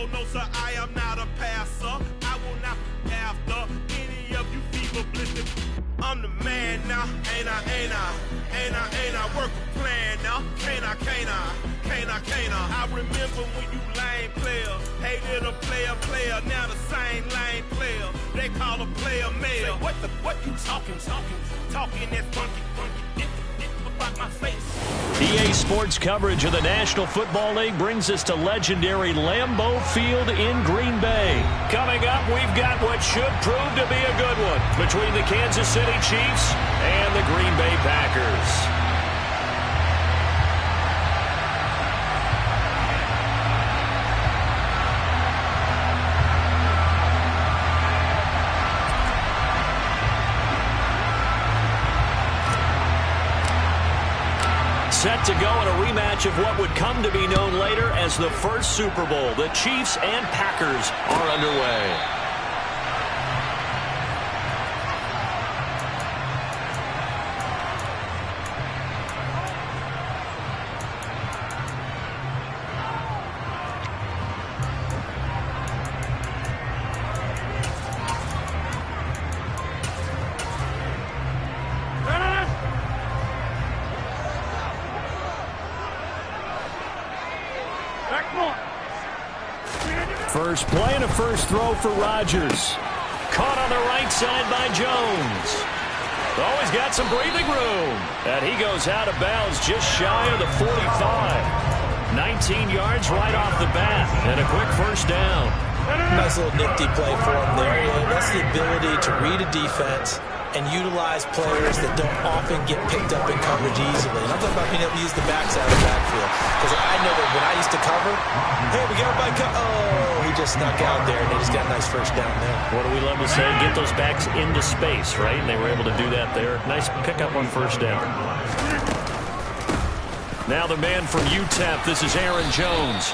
Oh no, sir, I am not a passer. I will not after any of you fever blistered. I'm the man now, ain't I? Work a plan now, can't I? I remember when you lame player, hated a player, now the same lame player. They call a player mayor. What you talking that funky, about my face. EA Sports coverage of the National Football League brings us to legendary Lambeau Field in Green Bay. Coming up, we've got what should prove to be a good one between the Kansas City Chiefs and the Green Bay Packers. Set to go in a rematch of what would come to be known later as the first Super Bowl. The Chiefs and Packers are underway. First play and a first throw for Rodgers. Caught on the right side by Jones. Oh, he's got some breathing room. And he goes out of bounds just shy of the 45. 19 yards right off the bat. And a quick first down. Nice little nifty play for him there. That's the ability to read a defense and utilize players that don't often get picked up in coverage easily. And I'm talking about being able to use the backside of the backfield. Because I know that when I used to cover, hey, we got a by oh, he just snuck out there, and they just got a nice first down there. What do we love to say? Get those backs into space, right? And they were able to do that there. Nice pickup on first down. Now the man from UTEP, this is Aaron Jones.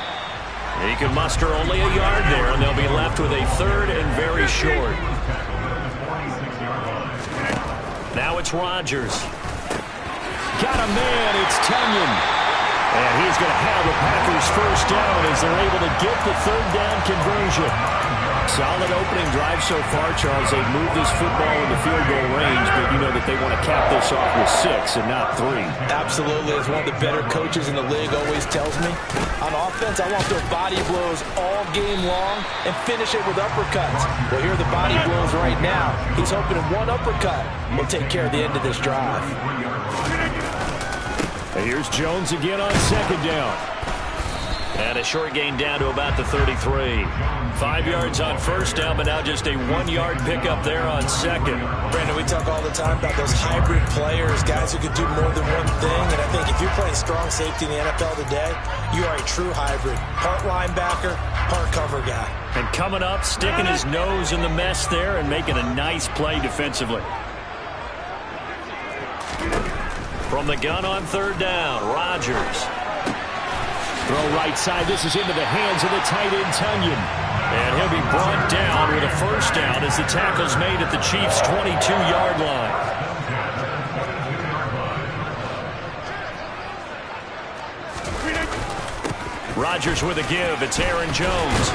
He can muster only a yard there, and they'll be left with a third and very short. Now it's Rodgers. Got a man, it's Tunyon. And he's going to have the Packers first down as they're able to get the third down conversion. Solid opening drive so far, Charles. They've moved this football into field goal range, but you know that they want to cap this off with 6 and not 3. Absolutely. As one of the better coaches in the league always tells me, on offense, I want those body blows all game long and finish it with uppercuts. Well, here are the body blows right now. He's hoping in one uppercut will take care of the end of this drive. And here's Jones again on second down. And a short gain down to about the 33. 5 yards on first down, but now just a 1-yard pickup there on second. Brandon, we talk all the time about those hybrid players, guys who could do more than one thing. And I think if you're playing strong safety in the NFL today, you are a true hybrid. Part linebacker, part cover guy. And coming up, sticking his nose in the mess there and making a nice play defensively. From the gun on third down, Rodgers. Throw right side. This is into the hands of the tight end, Tunyon. And he'll be brought down with a first down as the tackle's made at the Chiefs' 22-yard line. Rodgers with a give. It's Aaron Jones.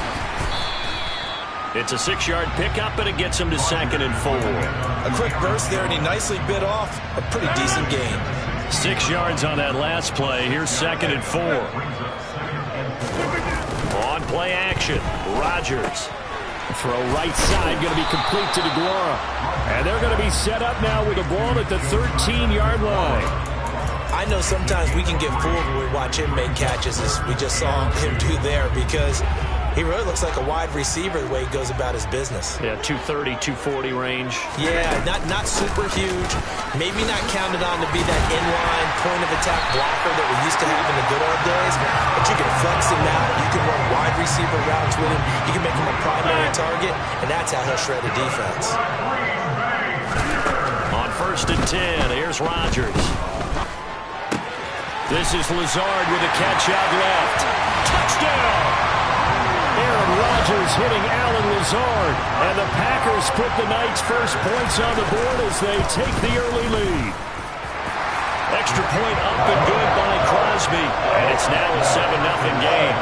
It's a 6-yard pickup, but it gets him to 2nd and 4. A quick burst there, and he nicely bit off a pretty decent gain. 6 yards on that last play. Here's 2nd and 4. On play action, Rodgers. Throw right side, going to be complete to DeGuara. And they're going to be set up now with a ball at the 13-yard line. I know sometimes we can get fooled when we watch him make catches, as we just saw him do there, because he really looks like a wide receiver the way he goes about his business. Yeah, 230, 240 range. Yeah, not super huge. Maybe not counted on to be that inline point-of-attack blocker that we used to have in the good old days. But you can flex him out. You can run wide receiver routes with him. You can make him a primary target, and that's how he'll shred a defense. On 1st and 10, here's Rodgers. This is Lazard with a catch out left. Touchdown! Aaron Rodgers hitting Allen Lazard. And the Packers put the night's first points on the board as they take the early lead. Extra point up and good by Crosby. And it's now a 7-0 game.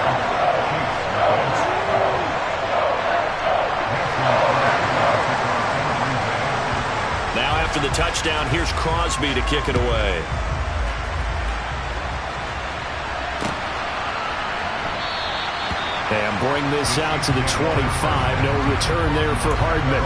touchdown. Here's Crosby to kick it away. And bring this out to the 25. No return there for Hardman.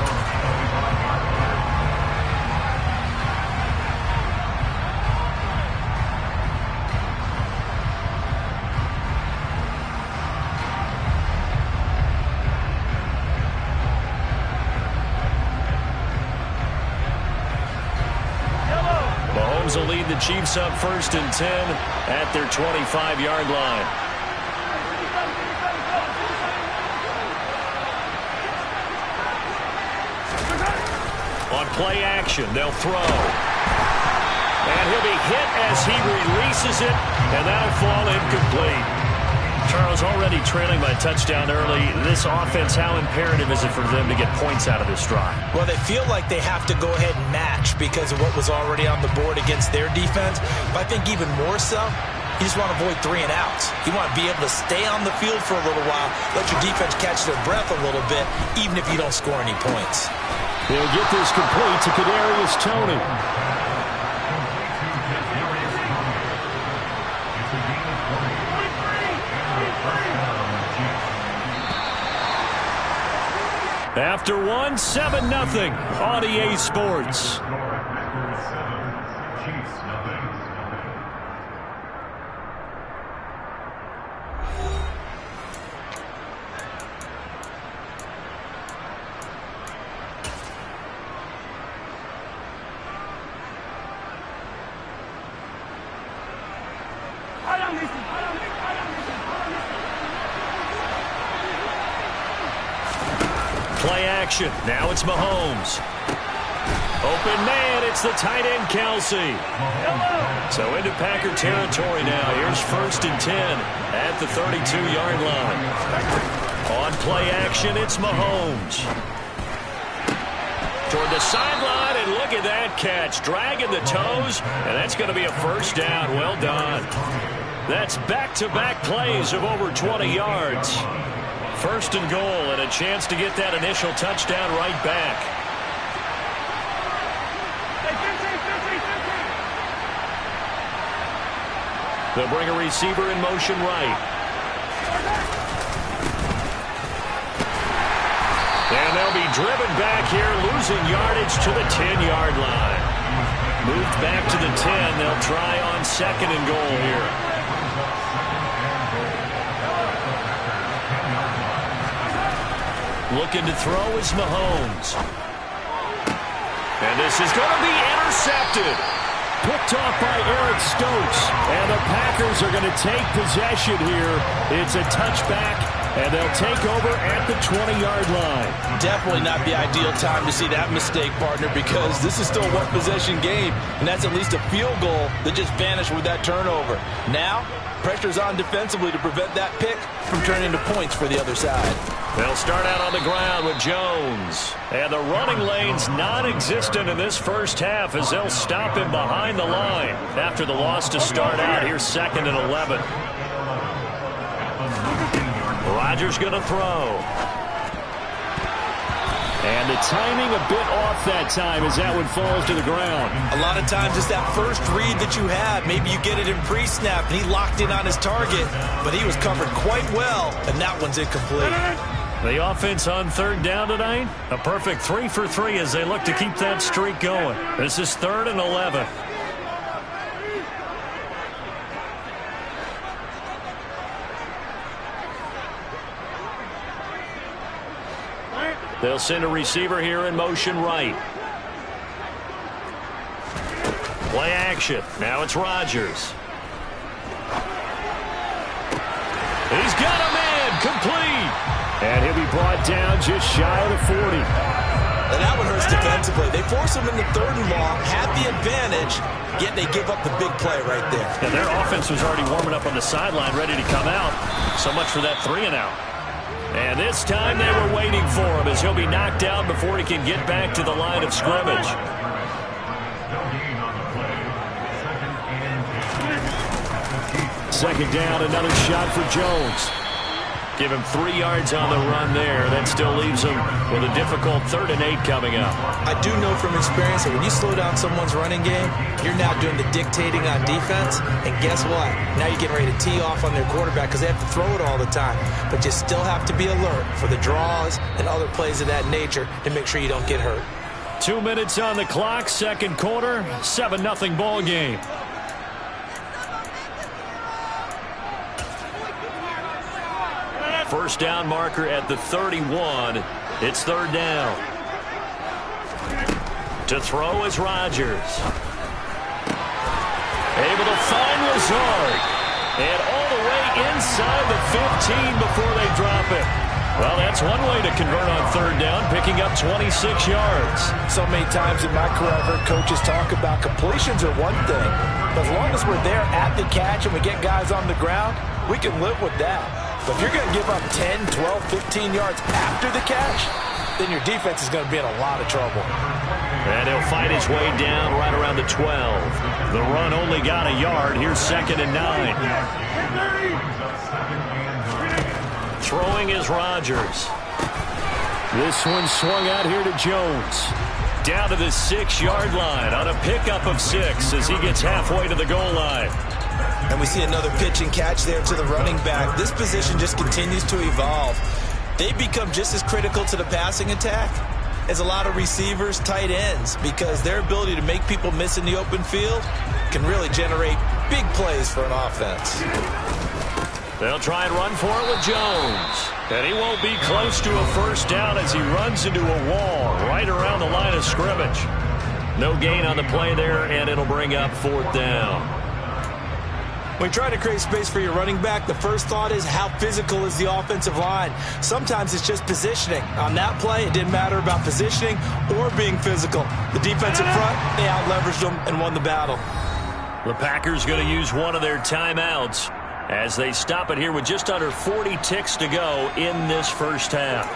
Mahomes will lead the Chiefs up 1st and 10 at their 25-yard line. On play action, they'll throw. And he'll be hit as he releases it, and that'll fall incomplete. Charles, already trailing by touchdown early. This offense, how imperative is it for them to get points out of this drive? Well, they feel like they have to go ahead and match because of what was already on the board against their defense. But I think even more so, you just want to avoid 3 and outs. You want to be able to stay on the field for a little while, let your defense catch their breath a little bit, even if you don't score any points. They'll get this complete to Kadarius Toney. After 1, 7-0 on EA Sports. Play action. Now it's Mahomes. Open man. It's the tight end, Kelce. So into Packer territory now. Here's 1st and 10 at the 32-yard line. On play action, it's Mahomes. Toward the sideline, and look at that catch. Dragging the toes, and that's going to be a 1st down. Well done. That's back-to-back plays of over 20 yards. 1st and goal, and a chance to get that initial touchdown right back. They'll bring a receiver in motion right. And they'll be driven back here, losing yardage to the 10-yard line. Moved back to the 10. They'll try on 2nd and goal here. Looking to throw is Mahomes. And this is going to be intercepted. Picked off by Eric Stokes. And the Packers are going to take possession here. It's a touchback, and they'll take over at the 20-yard line. Definitely not the ideal time to see that mistake, partner, because this is still a one-possession game, and that's at least a field goal that just vanished with that turnover. Now, pressure's on defensively to prevent that pick from turning into points for the other side. They'll start out on the ground with Jones. And the running lane's non-existent in this first half as they'll stop him behind the line. After the loss to start out, here's 2nd and 11. Rodgers going to throw. And the timing a bit off that time as that one falls to the ground. A lot of times it's that first read that you have. Maybe you get it in pre-snap, and he locked in on his target, but he was covered quite well, and that one's incomplete. The offense on 3rd down tonight, a perfect 3 for 3 as they look to keep that streak going. This is 3rd and 11. They'll send a receiver here in motion right. Play action. Now it's Rodgers. He's got a man complete. And he'll be brought down just shy of the 40. And that one hurts defensively. They force him into 3rd and long, had the advantage, yet they give up the big play right there. And their offense was already warming up on the sideline, ready to come out. So much for that 3 and out. And this time they were waiting for him as he'll be knocked down before he can get back to the line of scrimmage. Second down, another shot for Jones. Give him 3 yards on the run there. That still leaves him with a difficult 3rd and 8 coming up. I do know from experience that when you slow down someone's running game, you're now doing the dictating on defense. And guess what? Now you're getting ready to tee off on their quarterback because they have to throw it all the time. But you still have to be alert for the draws and other plays of that nature to make sure you don't get hurt. 2 minutes on the clock, 2nd quarter, 7-0 ball game. First down marker at the 31. It's 3rd down. To throw is Rodgers. Able to find Lazard. And all the way inside the 15 before they drop it. Well, that's one way to convert on 3rd down, picking up 26 yards. So many times in my career, I've heard coaches talk about completions are one thing. But as long as we're there at the catch and we get guys on the ground, we can live with that. But if you're going to give up 10, 12, 15 yards after the catch, then your defense is going to be in a lot of trouble. And he'll fight his way down right around the 12. The run only got a yard. Here's 2nd and 9. Throwing is Rodgers. This one swung out here to Jones. Down to the 6-yard line on a pickup of 6 as he gets halfway to the goal line. And we see another pitch and catch there to the running back. This position just continues to evolve. They become just as critical to the passing attack as a lot of receivers, tight ends, because their ability to make people miss in the open field can really generate big plays for an offense. They'll try and run for it with Jones. And he won't be close to a first down as he runs into a wall right around the line of scrimmage. No gain on the play there, and it'll bring up 4th down. When trying to create space for your running back, the first thought is how physical is the offensive line. Sometimes it's just positioning. On that play, it didn't matter about positioning or being physical. The defensive front, they out-leveraged them and won the battle. The Packers going to use one of their timeouts as they stop it here with just under 40 ticks to go in this first half.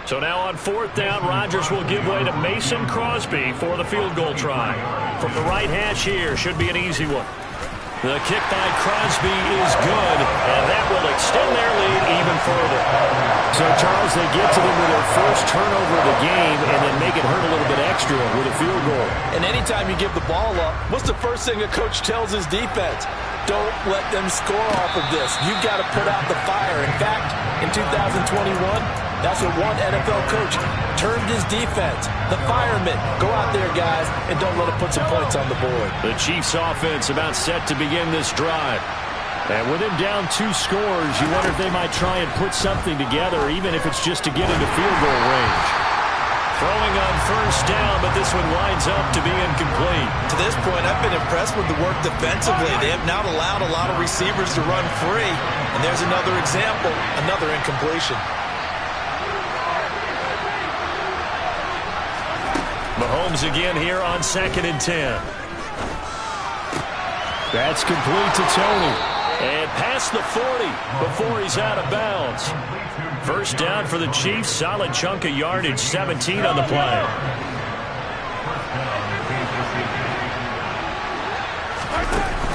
So now on 4th down, Rodgers will give way to Mason Crosby for the field goal try. From the right hash here, should be an easy one. The kick by Crosby is good, and that will extend their lead even further. So, Charles, they get to them with their first turnover of the game and then make it hurt a little bit extra with a field goal. And anytime you give the ball up, what's the first thing a coach tells his defense? Don't let them score off of this. You've got to put out the fire. In fact, in 2021, that's what one NFL coach termed his defense. The firemen. Go out there, guys, and don't let them put some points on the board. The Chiefs offense about set to begin this drive. And with him down 2 scores, you wonder if they might try and put something together, even if it's just to get into field goal range. Throwing on first down, but this one winds up to be incomplete. To this point, I've been impressed with the work defensively. They have not allowed a lot of receivers to run free. And there's another example, another incompletion. Mahomes again here on 2nd and 10. That's complete to Tony. And past the 40 before he's out of bounds. First down for the Chiefs. Solid chunk of yardage, 17 on the play.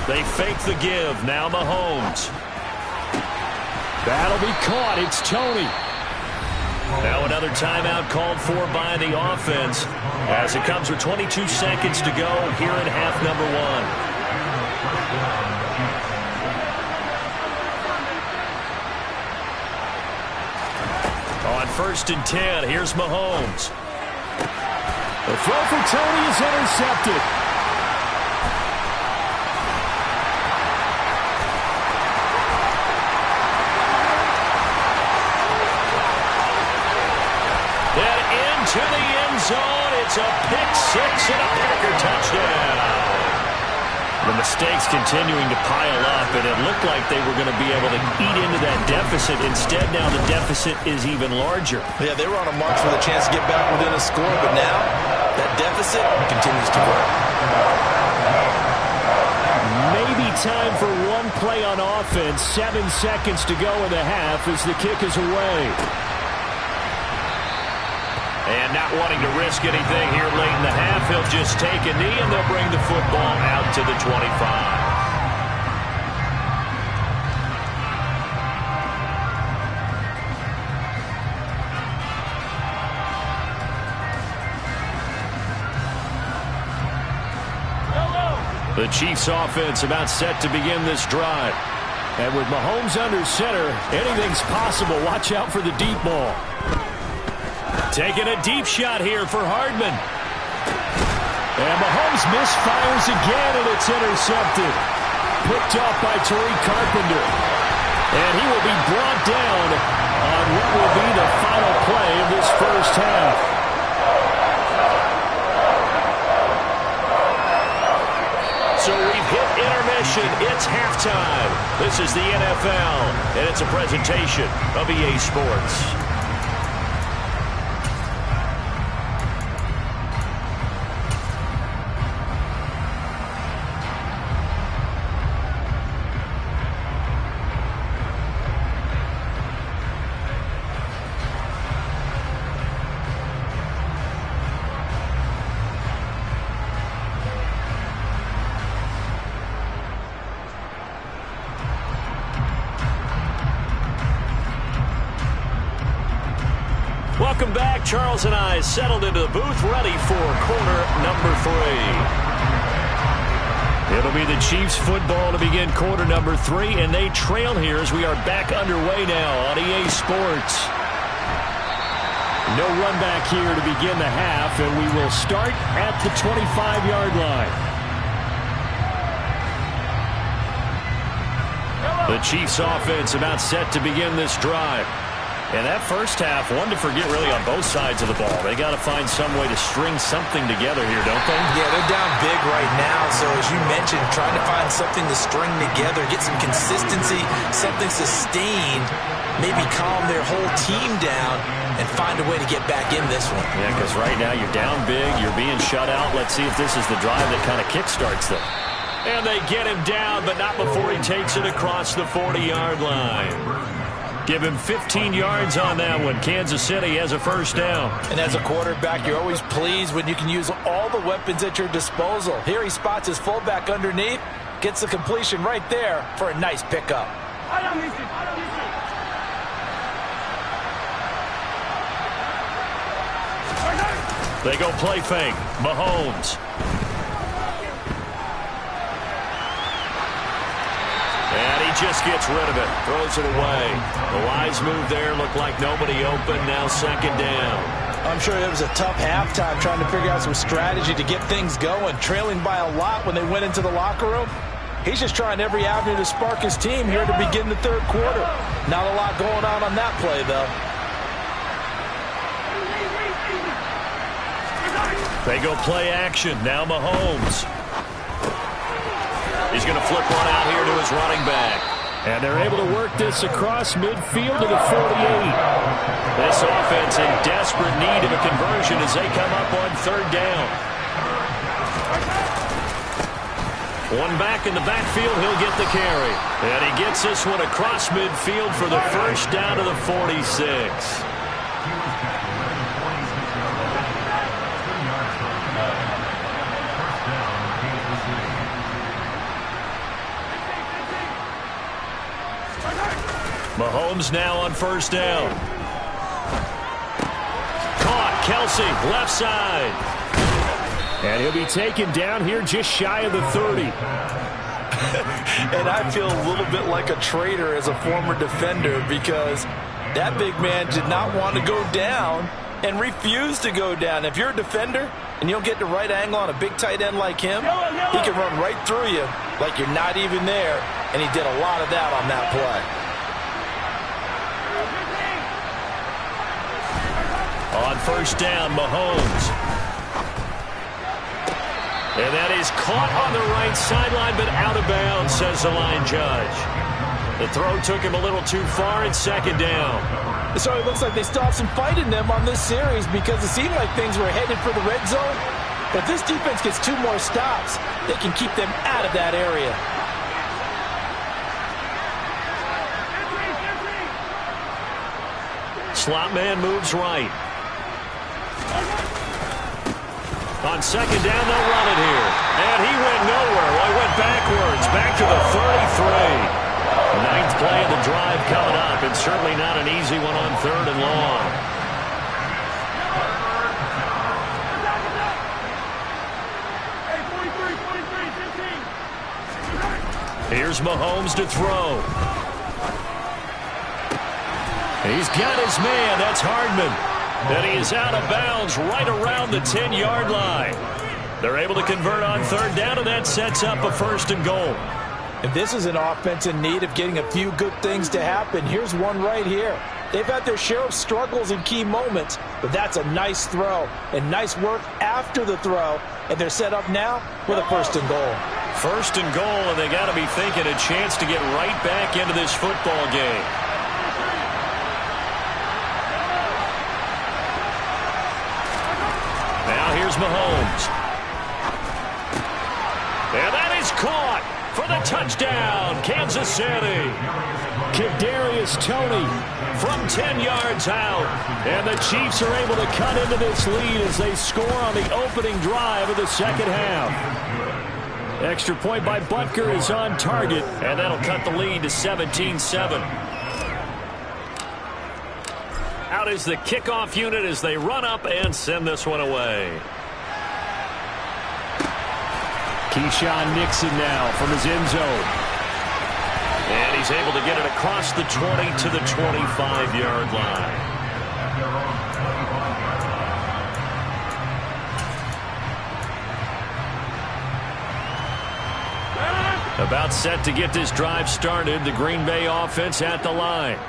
They fake the give. Now Mahomes. That'll be caught. It's Tony. Now another timeout called for by the offense as it comes with 22 seconds to go here in half number 1. On 1st and 10, here's Mahomes. The throw for Tony is intercepted. And into the end zone, it's a pick 6 and a Packer touchdown. The mistakes continuing to pile up, and it looked like they were going to be able to eat into that deficit. Instead, now the deficit is even larger. Yeah, they were on a march with a chance to get back within a score, but now that deficit continues to grow. Maybe time for one play on offense. 7 seconds to go in the half as the kick is away. And not wanting to risk anything here late in the half, he'll just take a knee, and they'll bring the football out to the 25. The Chiefs offense about set to begin this drive. And with Mahomes under center, anything's possible. Watch out for the deep ball. Taking a deep shot here for Hardman. And Mahomes misfires again, and it's intercepted. Picked off by Tariq Carpenter. And he will be brought down on what will be the final play of this first half. So we've hit intermission. It's halftime. This is the NFL, and it's a presentation of EA Sports. Welcome back. Charles and I settled into the booth, ready for quarter number 3. It'll be the Chiefs football to begin quarter number 3, and they trail here as we are back underway now on EA Sports. No run back here to begin the half, and we will start at the 25-yard line. The Chiefs offense about set to begin this drive. And that first half, one to forget really on both sides of the ball. They got to find some way to string something together here, don't they? Yeah, they're down big right now. So as you mentioned, trying to find something to string together, get some consistency, something sustained, maybe calm their whole team down and find a way to get back in this one. Yeah, because right now you're down big, you're being shut out. Let's see if this is the drive that kind of kickstarts them. And they get him down, but not before he takes it across the 40-yard line. Give him 15 yards on that one. Kansas City has a first down. And as a quarterback, you're always pleased when you can use all the weapons at your disposal. Here he spots his fullback underneath, gets the completion right there for a nice pickup. They go play fake. Mahomes. And he just gets rid of it. Throws it away. The wise move there. Looked like nobody open. Now second down. I'm sure it was a tough halftime trying to figure out some strategy to get things going. Trailing by a lot when they went into the locker room. He's just trying every avenue to spark his team here to begin the third quarter. Not a lot going on that play, though. They go play action. Now Mahomes. He's going to flip one out here to his running back. And they're able to work this across midfield to the 48. This offense in desperate need of a conversion as they come up on third down. One back in the backfield, he'll get the carry. And he gets this one across midfield for the first down to the 46. Mahomes now on first down. Caught. Kelsey, left side. And he'll be taken down here just shy of the 30. And I feel a little bit like a traitor as a former defender because that big man did not want to go down and refused to go down. If you're a defender and you'll get the right angle on a big tight end like him, he can run right through you like you're not even there. And he did a lot of that on that play. On first down, Mahomes. And that is caught on the right sideline, but out of bounds, says the line judge. The throw took him a little too far. It's second down. So it looks like they still have some fight in them on this series because it seemed like things were headed for the red zone. But if this defense gets 2 more stops, they can keep them out of that area. Slot man moves right. On second down, they'll run it here. And he went nowhere. Well, he went backwards, back to the 33. Ninth play of the drive coming up, and certainly not an easy one on third and long. Here's Mahomes to throw. He's got his man. That's Hardman. And he is out of bounds right around the 10-yard line. They're able to convert on third down, and that sets up a first and goal. And this is an offense in need of getting a few good things to happen. Here's one right here. They've had their share of struggles in key moments, but that's a nice throw and nice work after the throw. And they're set up now with a first and goal. First and goal, and they got to be thinking a chance to get right back into this football game. Now here's Mahomes. And that is caught for the touchdown, Kansas City. Kadarius Toney from 10 yards out. And the Chiefs are able to cut into this lead as they score on the opening drive of the second half. Extra point by Butker is on target, and that'll cut the lead to 17-7. Out is the kickoff unit as they run up and send this one away. Keyshawn Nixon now from his end zone. And he's able to get it across the 20 to the 25-yard line. About set to get this drive started, the Green Bay offense at the line.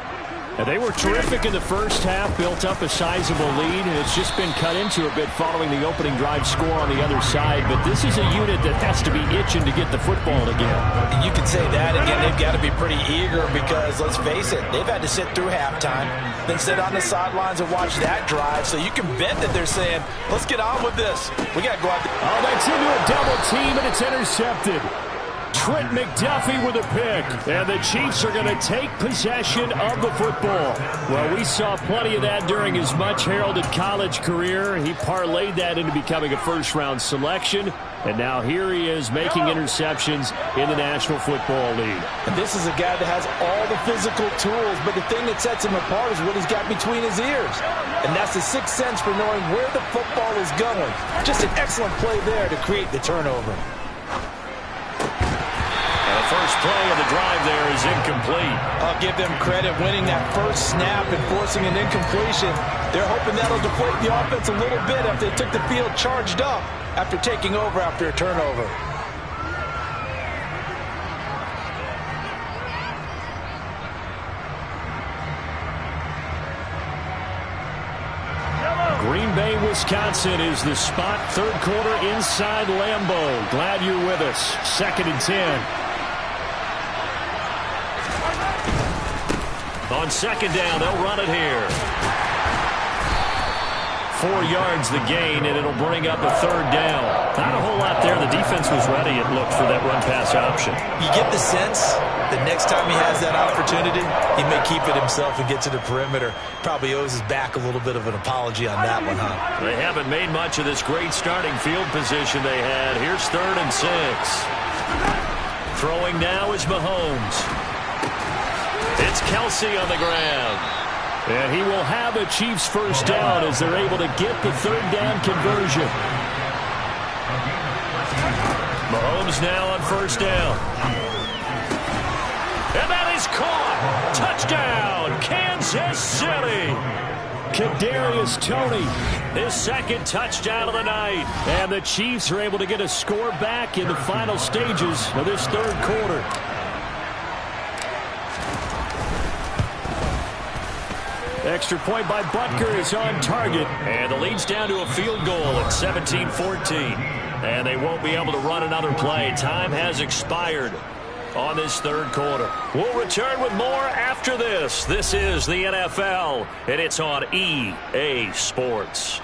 And they were terrific in the first half, built up a sizable lead, and it's just been cut into a bit following the opening drive score on the other side. But this is a unit that has to be itching to get the football again. You can say that again. They've got to be pretty eager because, let's face it, they've had to sit through halftime, then sit on the sidelines and watch that drive. So you can bet that they're saying, let's get on with this. We got to go out there. Oh, that's into a double team, and it's intercepted. Trent McDuffie with a pick, and the Chiefs are going to take possession of the football. Well, we saw plenty of that during his much-heralded college career. He parlayed that into becoming a first-round selection, and now here he is making interceptions in the National Football League. And this is a guy that has all the physical tools, but the thing that sets him apart is what he's got between his ears. And that's the sixth sense for knowing where the football is going. Just an excellent play there to create the turnover. The first play of the drive there is incomplete. I'll give them credit winning that first snap and forcing an incompletion. They're hoping that'll deflate the offense a little bit after they took the field charged up after taking over after a turnover. Green Bay, Wisconsin is the spot. Third quarter inside Lambeau. Glad you're with us. 2nd and 10. On second down, they'll run it here. 4 yards the gain, and it'll bring up a third down. Not a whole lot there. The defense was ready, it looked, for that run-pass option. You get the sense that next time he has that opportunity, he may keep it himself and get to the perimeter. Probably owes his back a little bit of an apology on that one, huh? They haven't made much of this great starting field position they had. Here's 3rd and 6. Throwing now is Mahomes. It's Kelsey on the ground. And he will have a Chiefs first down as they're able to get the third down conversion. Mahomes now on first down. And that is caught. Touchdown, Kansas City. Kadarius Toney, his second touchdown of the night. And the Chiefs are able to get a score back in the final stages of this third quarter. Extra point by Butker is on target. And the lead's down to a field goal at 17-14. And they won't be able to run another play. Time has expired on this third quarter. We'll return with more after this. This is the NFL, and it's on EA Sports.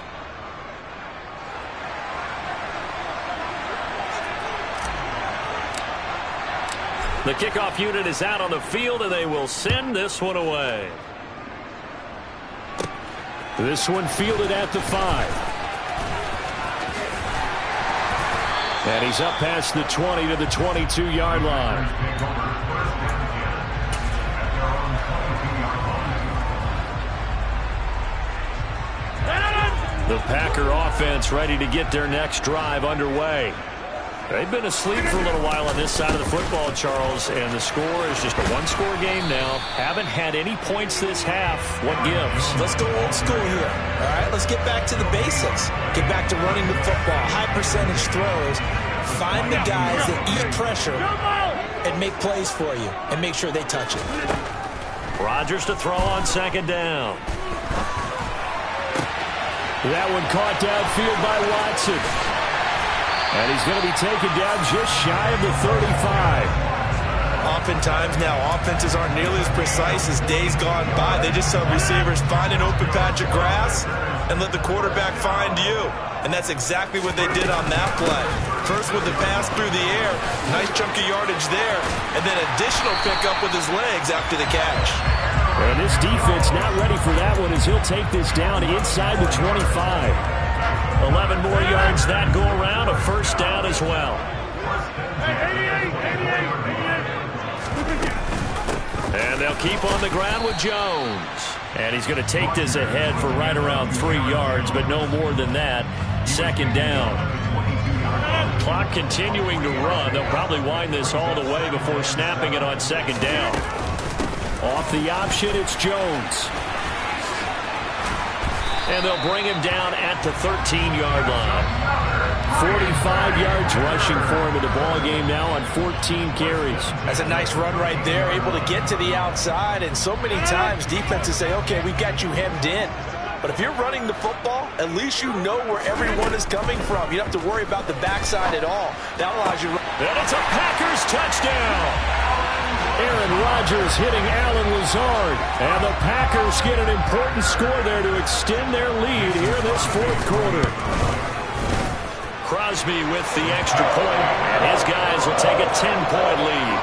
The kickoff unit is out on the field, and they will send this one away. This one fielded at the 5. And he's up past the 20 to the 22-yard line. The Packer offense ready to get their next drive underway. They've been asleep for a little while on this side of the football, Charles, and the score is just a one-score game now. Haven't had any points this half. What gives? Let's go old school here. All right, let's get back to the basics. Get back to running the football, high percentage throws. Find the guys that eat pressure and make plays for you and make sure they touch it. Rodgers to throw on second down. That one caught downfield by Watson. And he's going to be taken down just shy of the 35. Oftentimes now, offenses aren't nearly as precise as days gone by. They just tell receivers, find an open patch of grass and let the quarterback find you. And that's exactly what they did on that play. First with the pass through the air, nice chunk of yardage there, and then additional pickup with his legs after the catch. And this defense not ready for that one as he'll take this down inside the 25. 11 more yards that go around, a first down as well. And they'll keep on the ground with Jones. And he's going to take this ahead for right around 3 yards, but no more than that. Second down. Clock continuing to run. They'll probably wind this all the way before snapping it on second down. Off the option, it's Jones. And they'll bring him down at the 13-yard line. 45 yards rushing for him in the ball game now on 14 carries. That's a nice run right there, able to get to the outside. And so many times defenses say, okay, we've got you hemmed in. But if you're running the football, at least you know where everyone is coming from. You don't have to worry about the backside at all. That allows you. And it's a Packers touchdown. Aaron Rodgers hitting Allen Lazard. And the Packers get an important score there to extend their lead here this fourth quarter. Crosby with the extra point, and his guys will take a 10-point lead.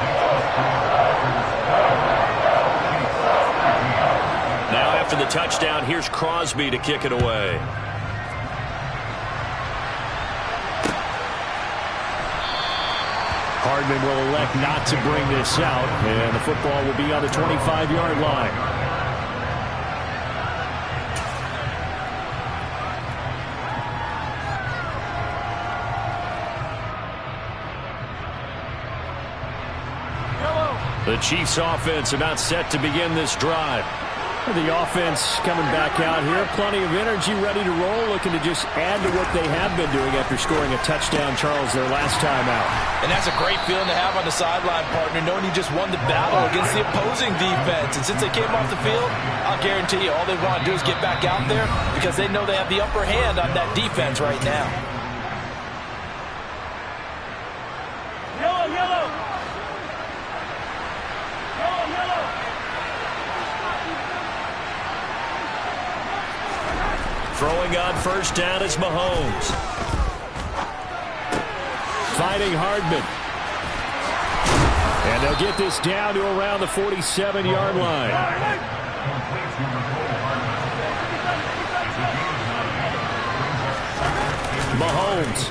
Now after the touchdown, here's Crosby to kick it away. Hardman will elect not to bring this out, and the football will be on the 25-yard line. The Chiefs offense about set to begin this drive. The offense coming back out here. Plenty of energy, ready to roll, looking to just add to what they have been doing after scoring a touchdown, Charles, their last time out. And that's a great feeling to have on the sideline, partner, knowing you just won the battle against the opposing defense. And since they came off the field, I'll guarantee you all they want to do is get back out there because they know they have the upper hand on that defense right now. Throwing on first down is Mahomes. Fighting Hardman. And they'll get this down to around the 47-yard line. Mahomes.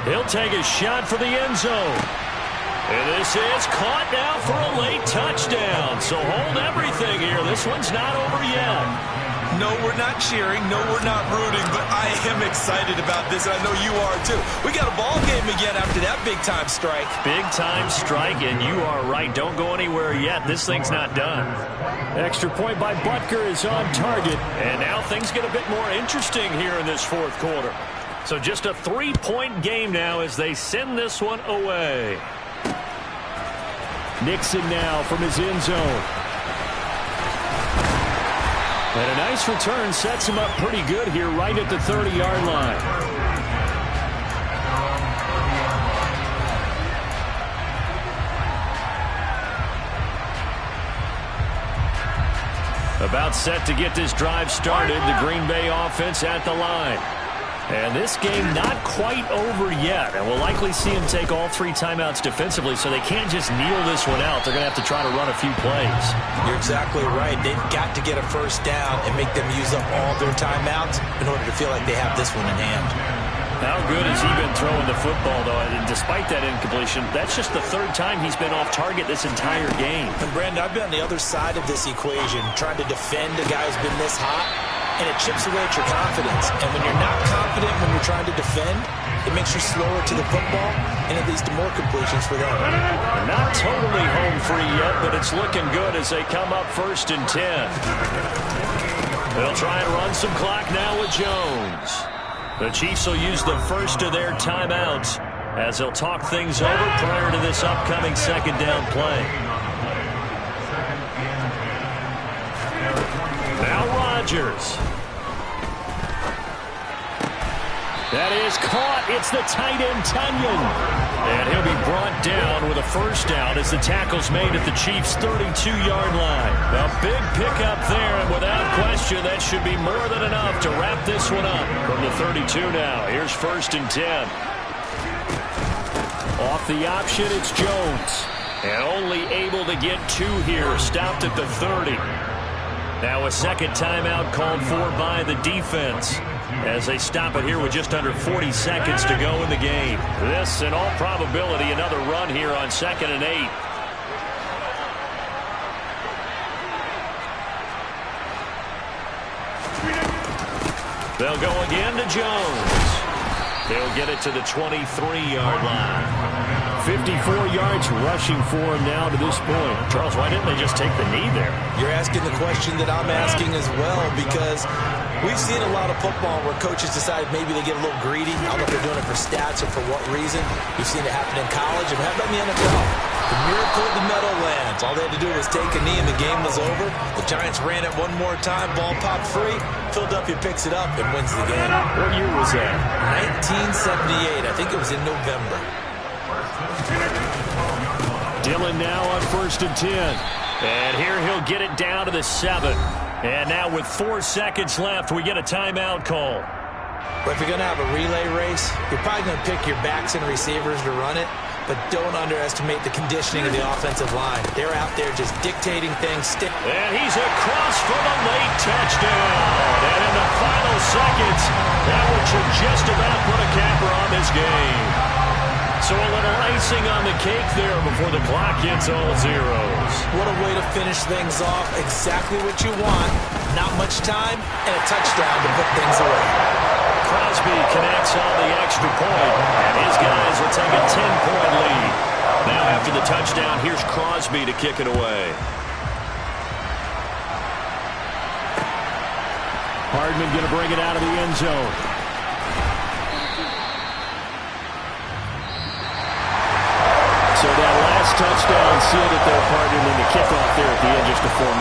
He'll take a shot for the end zone. And this is caught now for a late touchdown. So hold everything here. This one's not over yet. No, we're not cheering. No, we're not rooting. But I am excited about this, and I know you are too. We got a ball game again after that big-time strike. Big-time strike, and you are right. Don't go anywhere yet. This thing's not done. Extra point by Butker is on target. And now things get a bit more interesting here in this fourth quarter. So just a 3-point game now as they send this one away. Nixon now from his end zone. And a nice return sets him up pretty good here right at the 30-yard line. About set to get this drive started. The Green Bay offense at the line. And this game not quite over yet. And we'll likely see him take all 3 timeouts defensively, so they can't just kneel this one out. They're going to have to try to run a few plays. You're exactly right. They've got to get a first down and make them use up all their timeouts in order to feel like they have this one in hand. How good has he been throwing the football, though? And despite that incompletion, that's just the 3rd time he's been off target this entire game. And, Brandon, I've been on the other side of this equation, trying to defend a guy who's been this hot, and it chips away at your confidence. And when you're not confident when you're trying to defend, it makes you slower to the football, and it leads to more completions for them. They're not totally home free yet, but it's looking good as they come up 1st and 10. They'll try and run some clock now with Jones. The Chiefs will use the first of their timeouts as they'll talk things over prior to this upcoming 2nd down play. Now Rodgers. That is caught. It's the tight end, Tunyon. And he'll be brought down with a first down as the tackle's made at the Chiefs' 32-yard line. A big pickup there, and without question, that should be more than enough to wrap this one up. From the 32 now, here's 1st and 10. Off the option, it's Jones. And only able to get 2 here, stopped at the 30. Now a 2nd timeout called for by the defense as they stop it here with just under 40 seconds to go in the game. This, in all probability, another run here on 2nd and 8. They'll go again to Jones. They'll get it to the 23-yard line. 54 yards rushing for him now to this point. Charles, why didn't they just take the knee there? You're asking the question that I'm asking as well, because we've seen a lot of football where coaches decide maybe they get a little greedy. I don't know if they're doing it for stats or for what reason. We've seen it happen in college and how about in the NFL? The miracle of the Meadowlands. All they had to do was take a knee and the game was over. The Giants ran it one more time. Ball popped free. Philadelphia picks it up and wins the game. What year was that? 1978. I think it was in November. Dillon now on 1st and 10. And here he'll get it down to the 7. And now with 4 seconds left, we get a timeout call. But if you're going to have a relay race, you're probably going to pick your backs and receivers to run it. But don't underestimate the conditioning of the offensive line. They're out there just dictating things. And he's across for the late touchdown. And in the final seconds, that one should just about put a capper on this game. So a little icing on the cake there before the clock hits all zeros. What a way to finish things off. Exactly what you want. Not much time and a touchdown to put things away. Crosby connects on the extra point, and his guys will take a 10-point lead. Now after the touchdown, here's Crosby to kick it away. Hardman going to bring it out of the end zone. So that last touchdown sealed it there, partner, and then the kickoff there at the end just to form.